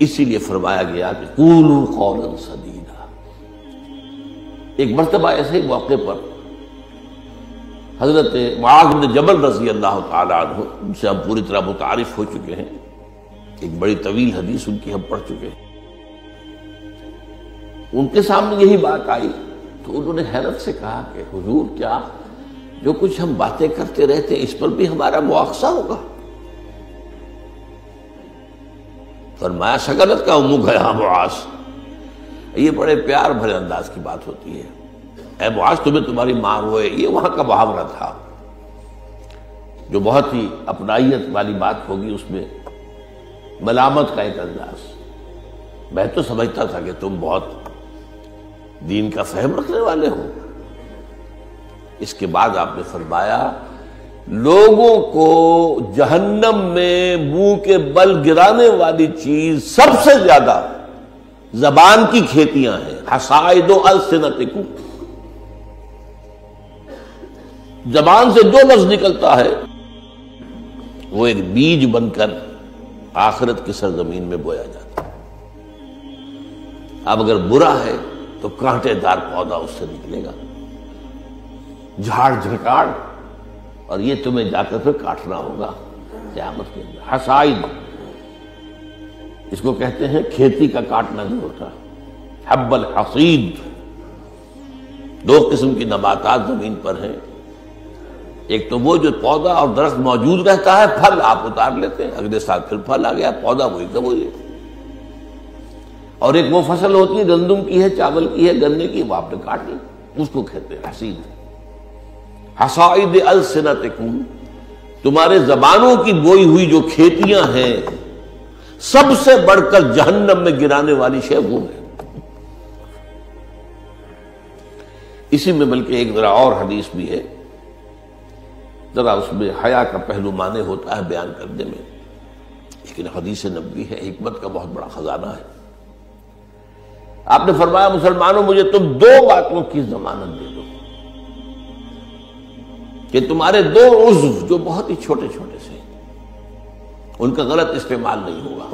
اسی لیے فرمایا گیا کہ قولوا قولا سدیدا۔ ایک مرتبہ ایسے ہی موقع پر حضرت معاذ بن جبل رضی اللہ تعالی عنہ، ان سے ہم پوری طرح متعارف ہو چکے ہیں، ایک بڑی طویل حدیث ان کی ہم پڑھ چکے ہیں، ان کے سامنے یہی بات آئی تو انہوں نے حیرت سے کہا کہ حضور کیا جو کچھ ہم باتیں کرتے رہتے ہیں اس پر بھی ہمارا مواخذہ ہوگا؟ فرمایا شغلت کا امک ہے ہاں معاذ، یہ بڑے پیار بھرے انداز کی بات ہوتی ہے، اے معاذ تمہیں تمہاری ماں روئے، یہ وہاں کا محاورہ تھا جو بہت ہی اپنائیت والی بات ہوگی، اس میں ملامت کا ایک انداز۔ میں تو سمجھتا تھا کہ تم بہت دین کا فہم رکھنے والے ہو۔ اس کے بعد آپ نے فرمایا لوگوں کو جہنم میں منہ کے بل گرانے والی چیز سب سے زیادہ زبان کی کھیتیاں ہیں، حصائد السنتکم، زبان سے جو لفظ نکلتا ہے وہ ایک بیج بن کر آخرت کی سرزمین میں بویا جاتا ہے۔ اب اگر برا ہے تو کانٹے دار پودا اس سے نکلے گا، جھاڑ جھکاڑ، اور یہ تمہیں جا کر پھر کاٹنا ہوگا قیامت کے اندر۔ حصائد اس کو کہتے ہیں کھیتی کا کاٹنا نہیں ہوتا، حب الحصید۔ دو قسم کی نباتات زمین پر ہیں، ایک تو وہ جو پودا اور درخت موجود رہتا ہے، پھل آپ اتار لیتے ہیں، اگلے سال پھر پھل آ گیا، پودا وہ ایک دم وہی ہے، اور ایک وہ فصل ہوتی ہے گندم کی ہے، چاول کی ہے، گنے کی، وہ آپ نے کاٹ لی، اس کو کہتے ہیں حصید۔ حصائد السنتکم، تمہارے زبانوں کی بوئی ہوئی جو کھیتیاں ہیں، سب سے بڑھ کر جہنم میں گرانے والی شے وہ ہے۔ اسی میں بلکہ ایک ذرا اور حدیث بھی ہے، ذرا اس میں حیا کا پہلو مانے ہوتا ہے بیان کرنے میں، لیکن حدیث نبوی ہے، حکمت کا بہت بڑا خزانہ ہے۔ آپ نے فرمایا مسلمانوں مجھے تم دو باتوں کی ضمانت دے دو کہ تمہارے دو عضو جو بہت ہی چھوٹے چھوٹے سے ان کا غلط استعمال نہیں ہوگا،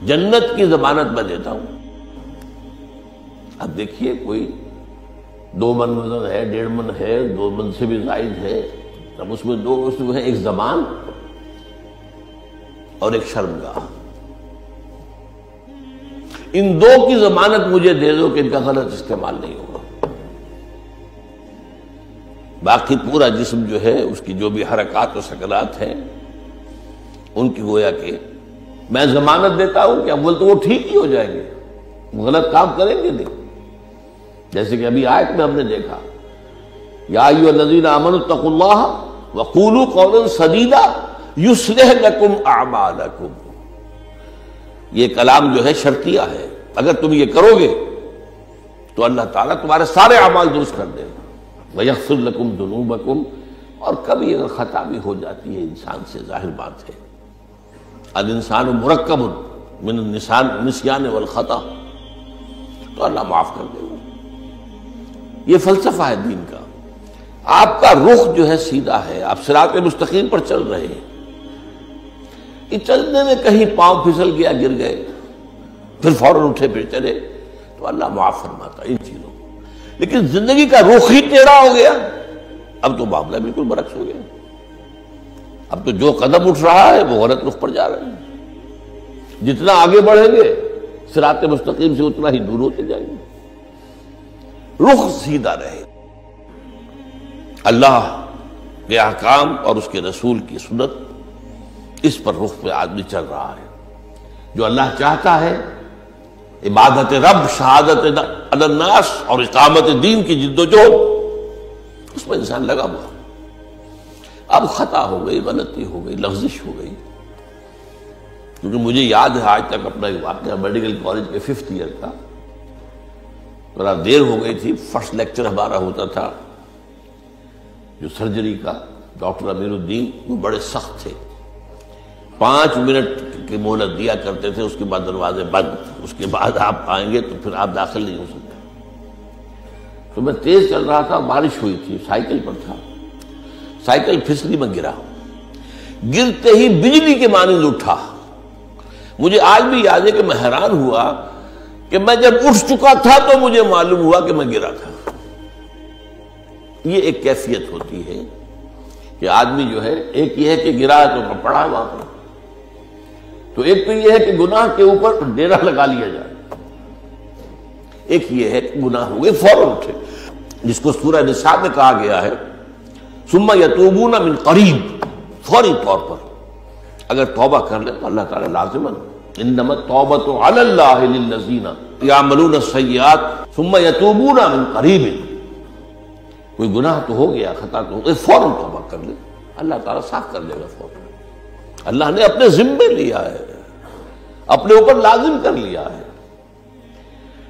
جنت کی ضمانت میں دیتا ہوں۔ اب دیکھیے کوئی 2 من وزن ہے، 1.5 من ہے، 2 من سے بھی زائد ہے، اب اس میں 2 عضو ہیں، ایک زبان اور ایک شرمگاہ، ان 2 کی ضمانت مجھے دے دو کہ ان کا غلط استعمال نہیں ہوگا۔ باقی پورا جسم جو ہے اس کی جو بھی حرکات و سکنات ہیں ان کی گویا کہ میں ضمانت دیتا ہوں کہ اول تو وہ ٹھیک ہی ہو جائیں گے، غلط کام کریں گے نہیں، جیسے کہ ابھی آیت میں ہم نے دیکھا یا ایھا الذین آمنوا اتقوا اللہ وقولوا قولا سدیدا یصلح لکم اعمالکم، یہ کلام جو ہے شرطیہ ہے، اگر تم یہ کرو گے تو اللہ تعالیٰ تمہارے سارے اعمال درست کر دے گا، وَيَغْفِرْ لَكُمْ ذُنُوبَكُمْ، اور کبھی اگر خطا بھی ہو جاتی ہے انسان سے، ظاہر بات ہے الانسان مرکب من النسیان والخطا، تو اللہ معاف کر دے گا۔ یہ فلسفہ ہے دین کا۔ آپ کا رخ جو ہے سیدھا ہے، آپ صراط مستقیم پر چل رہے ہیں، یہ چلنے میں کہیں پاؤں پھسل گیا، گر گئے، پھر فوراً اٹھے پھر چلے تو اللہ معاف فرماتا ہے ان چیزوں کو۔ لیکن زندگی کا رخ ہی ٹیڑھا ہو گیا، اب تو معاملہ بالکل برعکس ہو گیا، اب تو جو قدم اٹھ رہا ہے وہ غلط رخ پر جا رہے ہیں، جتنا آگے بڑھیں گے صراط مستقیم سے اتنا ہی دور ہوتے جائیں گے۔ رخ سیدھا رہے، اللہ کے احکام اور اس کے رسول کی سنت، اس پر رخ پہ آدمی چل رہا ہے۔ جو اللہ چاہتا ہے عبادت رب، شہادت علی الناس اور اقامت دین کی جد و جہد، اس میں انسان لگا ہوا۔ اب خطا ہو گئی، غلطی ہو گئی، لغزش ہو گئی، کیونکہ مجھے یاد ہے آج تک اپنا ایک واقعہ میڈیکل کالج کے 5th ایئر کا، ذرا دیر ہو گئی تھی، فرسٹ لیکچر ہمارا ہوتا تھا جو سرجری کا، ڈاکٹر امیر الدین وہ بڑے سخت تھے، 5 منٹ کی مہلت دیا کرتے تھے، اس کے بعد دروازے بند، اس کے بعد آپ آئیں گے تو پھر آپ داخل نہیں ہو سکتے۔ تو میں تیز چل رہا تھا، بارش ہوئی تھی، سائیکل پر تھا، سائیکل پھسلی میں گرا، گرتے ہی بجلی کے مانند اٹھا، مجھے آج بھی یاد ہے کہ میں حیران ہوا کہ میں جب اٹھ چکا تھا تو مجھے معلوم ہوا کہ میں گرا تھا۔ یہ ایک کیفیت ہوتی ہے کہ آدمی جو ہے، ایک یہ ہے کہ گرا ہے تو پڑا ہے وہاں پر، تو ایک تو یہ ہے کہ گناہ کے اوپر ڈیرا لگا لیا جائے، ایک یہ ہے کہ گناہ ہوئے فوراً اٹھے، جس کو سورہ نساء میں کہا گیا ہے ثم یتوبون من قریب، فوری طور پر اگر توبہ کر لیں تو اللہ تعالیٰ لازماً انما التوبۃ علی اللہ للذین یعملون السیئات ثم یتوبون من قریب، کوئی گناہ تو ہو گیا، خطا تو ہو گیا، فوراً توبہ کر لیں، اللہ تعالیٰ صاف کر دے گا فوراً۔ اللہ نے اپنے ذمے لیا ہے، اپنے اوپر لازم کر لیا ہے۔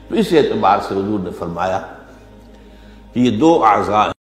تو اس اعتبار سے حضور نے فرمایا کہ یہ دو اعضاء